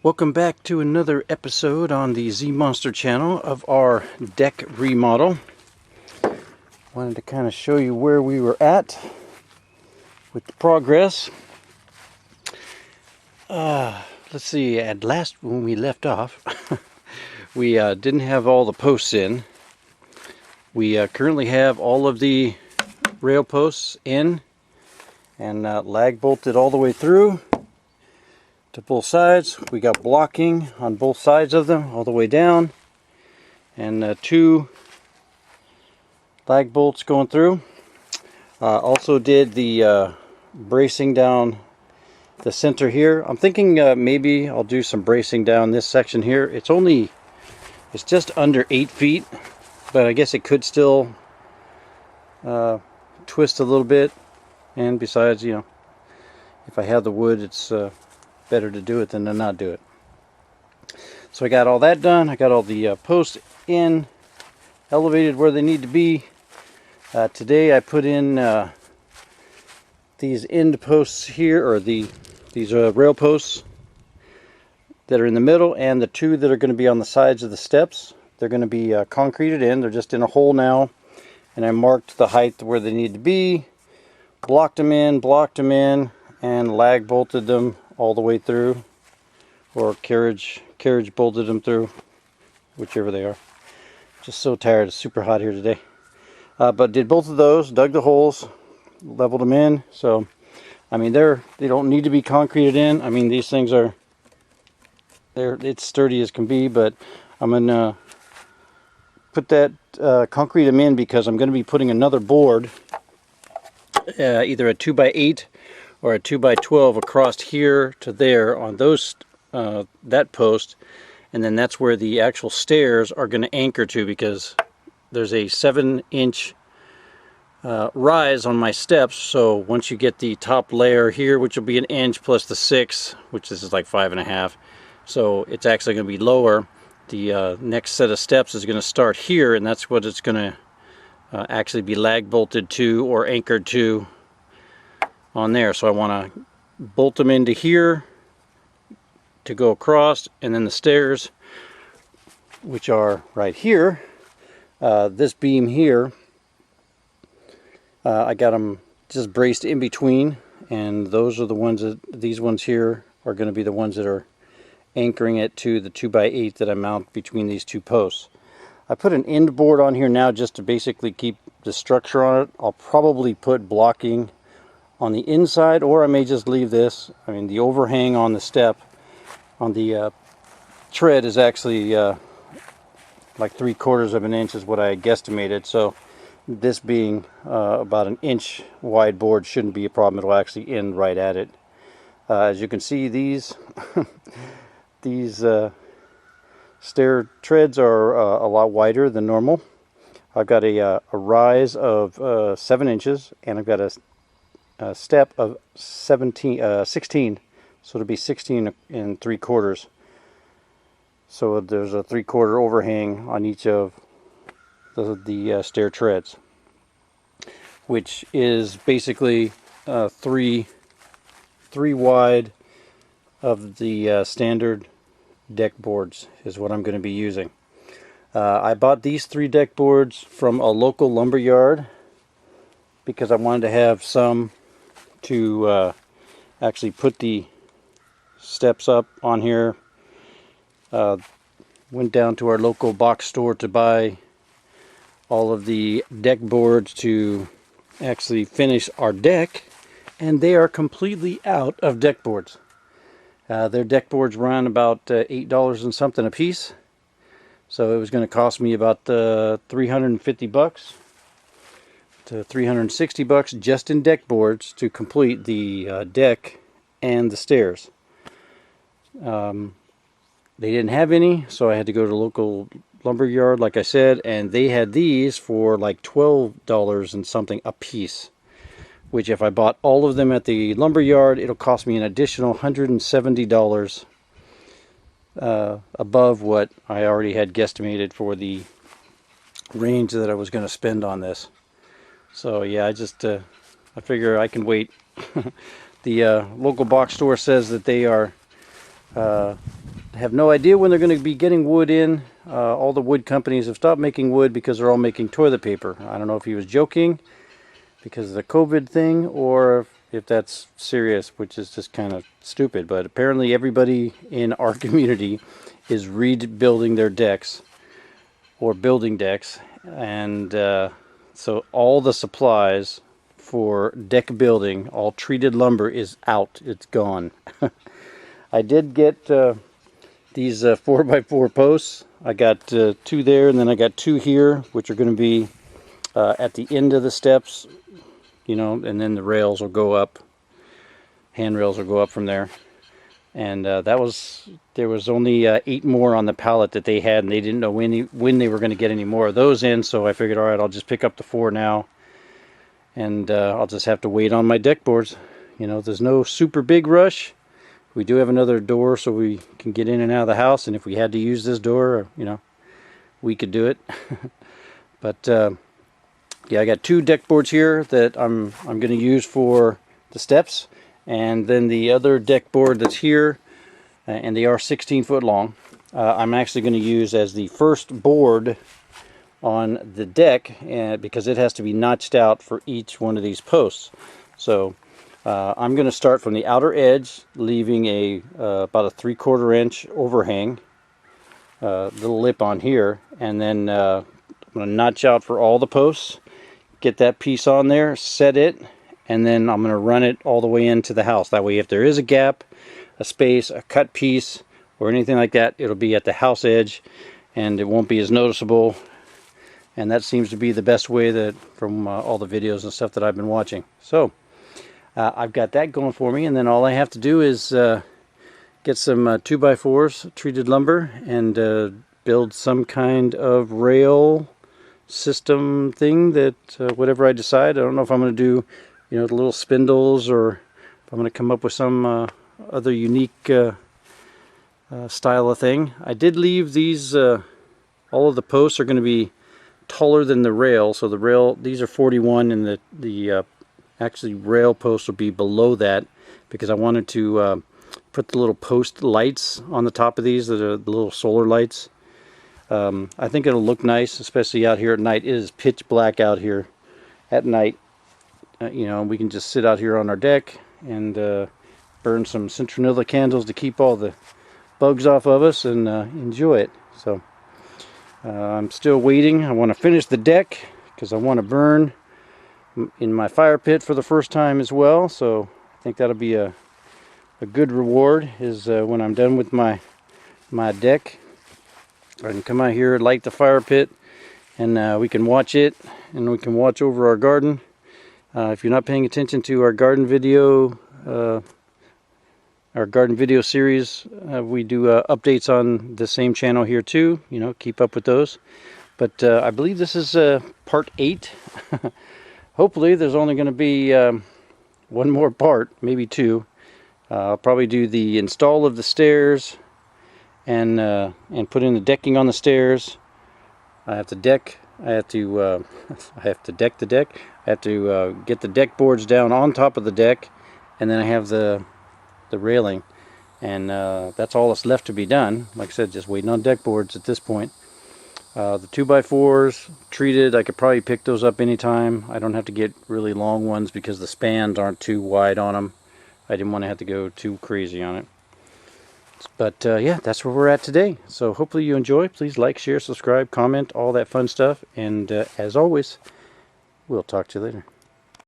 Welcome back to another episode on the Z Monster channel of our deck remodel. Wanted to kind of show you where we were at with the progress. Let's see, at last when we left off, we didn't have all the posts in. We currently have all of the rail posts in and lag bolted all the way through to both sides. We got blocking on both sides of them all the way down, and two lag bolts going through. Also did the bracing down the center here. I'm thinking maybe I'll do some bracing down this section here. It's just under 8 feet, but I guess it could still twist a little bit. And besides, you know, if I have the wood, it's better to do it than to not do it. So I got all that done. I got all the posts in, elevated where they need to be. Today I put in these end posts here, or these rail posts that are in the middle, and the two that are going to be on the sides of the steps. They're going to be concreted in. They're just in a hole now, and I marked the height where they need to be, blocked them in, and lag bolted them all the way through, or carriage bolted them through, whichever they are. Just so tired. It's super hot here today. But did both of those, dug the holes, leveled them in. So I mean, they don't need to be concreted in. I mean, these things are, it's sturdy as can be, but I'm gonna put that concrete them in because I'm going to be putting another board, either a 2x8 or a 2x12 across here to there on those that post, and then that's where the actual stairs are going to anchor to, because there's a 7-inch rise on my steps. So once you get the top layer here, which will be 1 inch plus the 6, which this is like 5.5, so it's actually going to be lower. The next set of steps is going to start here, and that's what it's going to actually be lag bolted to or anchored to on there. So I want to bolt them into here to go across, and then the stairs, which are right here, this beam here, I got them just braced in between, and those are the ones that, these ones here are going to be the ones that are anchoring it to the 2x8 that I mount between these two posts. I put an end board on here now just to basically keep the structure on it. I'll probably put blocking on the inside, or I may just leave this. I mean, the overhang on the step, on the tread, is actually like 3/4 of an inch is what I guesstimated. So this being about 1 inch wide board shouldn't be a problem. It'll actually end right at it. As you can see, these these stair treads are a lot wider than normal. I've got a rise of 7 inches, and I've got a step of 16, so it'll be 16 3/4. So there's a 3/4 overhang on each of the stair treads, which is basically 3 wide of the standard deck boards is what I'm going to be using. I bought these 3 deck boards from a local lumber yard because I wanted to have some to actually put the steps up on here. Went down to our local box store to buy all of the deck boards to actually finish our deck, and they are completely out of deck boards. Their deck boards run about $8 and something a piece, so it was going to cost me about $350 to $360 just in deck boards to complete the deck and the stairs. They didn't have any, so I had to go to the local lumber yard, like I said, and they had these for like $12 and something a piece, which if I bought all of them at the lumber yard, it'll cost me an additional $170 above what I already had guesstimated for the range that I was going to spend on this. So yeah, I figure I can wait. The local box store says that they are have no idea when they're going to be getting wood in. All the wood companies have stopped making wood because they're all making toilet paper. I don't know if he was joking because of the COVID thing, or if that's serious, which is just kind of stupid. But apparently everybody in our community is rebuilding their decks or building decks, and so all the supplies for deck building, all treated lumber, is out. It's gone. I did get these 4x4 posts. I got 2 there, and then I got 2 here, which are going to be at the end of the steps, you know, and then the rails will go up, handrails will go up from there. And there was only 8 more on the pallet that they had, and they didn't know when they were going to get any more of those in, so I figured, all right, I'll just pick up the 4 now, and I'll just have to wait on my deck boards. You know, there's no super big rush. We do have another door so we can get in and out of the house, and if we had to use this door, you know, we could do it. But yeah, I got 2 deck boards here that I'm going to use for the steps, and then the other deck board that's here, and they are 16 foot long, I'm actually going to use as the first board on the deck, because it has to be notched out for each one of these posts. So I'm going to start from the outer edge, leaving about a 3/4 inch overhang, little lip on here, and then I'm going to notch out for all the posts, get that piece on there, set it, and then I'm going to run it all the way into the house. That way, if there is a gap, a space, a cut piece, or anything like that, it'll be at the house edge, and it won't be as noticeable. And that seems to be the best way, that from all the videos and stuff that I've been watching. So I've got that going for me, and then all I have to do is get some 2x4s, treated lumber, and build some kind of rail system thing that whatever I decide. I don't know if I'm going to do, you know, the little spindles, or if I'm going to come up with some other unique style of thing. I did leave these, all of the posts are going to be taller than the rail, so the rail, these are 41, and the actually rail posts will be below that, because I wanted to put the little post lights on the top of these, that are the little solar lights. I think it'll look nice, especially out here at night. It is pitch black out here at night. You know, we can just sit out here on our deck and burn some citronella candles to keep all the bugs off of us, and enjoy it. So I'm still waiting. I want to finish the deck because I want to burn in my fire pit for the first time as well. So I think that'll be a good reward, is when I'm done with my deck, I can come out here, light the fire pit, and we can watch it, and we can watch over our garden. If you're not paying attention to our garden video series, we do updates on the same channel here too. You know, keep up with those. But I believe this is part 8. Hopefully there's only going to be one more part, maybe 2. I'll probably do the install of the stairs, and put in the decking on the stairs. I have to deck the deck. I have to get the deck boards down on top of the deck, and then I have the railing, and that's all that's left to be done. Like I said, just waiting on deck boards at this point. The 2x4s treated, I could probably pick those up anytime. I don't have to get really long ones because the spans aren't too wide on them. I didn't want to have to go too crazy on it. But yeah, that's where we're at today. So hopefully you enjoy. Please like, share, subscribe, comment, all that fun stuff. And as always, we'll talk to you later.